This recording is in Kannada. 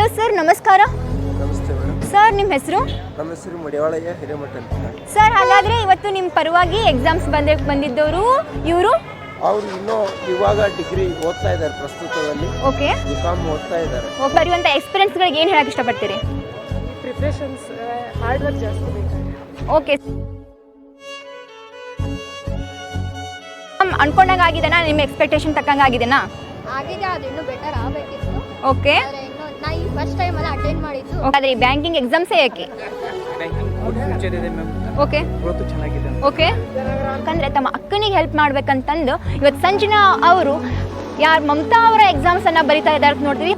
ಹಲೋ ಸರ್, ನಮಸ್ಕಾರ. ನಮಸ್ತೆ ಮೇಡಮ್. ಸರ್, ನಿಮ್ಮ ಹೆಸರು? ನಮ್ಮ ಹೆಸರು ಮಡಿವಾಳಯ್ಯ ಹಿರೇಮಠ ಅಂತ. ಸರ್, ಹಾಗಾದರೆ ಇವತ್ತು ನಿಮ್ಮ ಪರವಾಗಿ ಎಕ್ಸಾಮ್ಸ್ ಬಂದಿದ್ದವರು ಇವರು? ಅವರು ಇನ್ನೂ ಇವಾಗ ಡಿಗ್ರಿ ಓದ್ತಾ ಇದ್ದಾರೆ ಪ್ರಸ್ತುತದಲ್ಲಿ. ಓಕೆ. ಬಿಕಾಮ್ ಓದ್ತಾ ಇದ್ದಾರೆ. ಬರುವಂಥ ಎಕ್ಸ್ಪೀರಿಯನ್ಸ್ಗಳಿಗೆ ಏನು ಹೇಳಕ್ಕೆ ಇಷ್ಟಪಡ್ತೀರಿ? ಪ್ರಿಪ್ರೇಷನ್ಸ್ ಹಾರ್ಡ್ ವರ್ಕ್ ಜಾಸ್ತಿ ಬೇಕಾಗುತ್ತೆ. ಓಕೆ. ಅನ್ಕೊಂಡಂಗೆ ಆಗಿದೆನಾ? ನಿಮ್ಮ ಎಕ್ಸ್ಪೆಕ್ಟೇಷನ್ ತಕ್ಕಂಗೆ ಆಗಿದೆನಾ? ಆಗಿದೆ, ಅದು ಇನ್ನೂ ಬೆಟರ್ ಆಗಬೇಕಿತ್ತು. ಓಕೆ. ಆದರೆ ಇನ್ನೂ ನಾ ಈ ಫಸ್ಟ್ ಟೈಮಲ್ಲಿ ಅಟೆಂಡ್ ಮಾಡಿದ್ದು. ಆದರೆ ಈ ಬ್ಯಾಂಕಿಂಗ್ ಎಕ್ಸಾಮ್ಸೇ ಯಾಕೆ? ಬ್ಯಾಂಕಿಂಗ್ ಫ್ಯೂಚರ್ ಇದೆ ಮ್ಯಾಮ್. ಓಕೆ. ಗ್ರೋತ್ ಚೆನ್ನಾಗಿದೆ. ಓಕೆ. ಯಾಕಂದರೆ ತಮ್ಮ ಅಕ್ಕನಿಗೆ ಹೆಲ್ಪ್ ಮಾಡ್ಬೇಕಂತಂದು ಇವತ್ತು ಸಂಜನಾ ಅವರು ಯಾರು ಮಮತಾ ಅವರ ಎಕ್ಸಾಮ್ಸನ್ನು ಬರಿತಾ ಇದ್ದಾರೆ ನೋಡ್ತೀವಿ.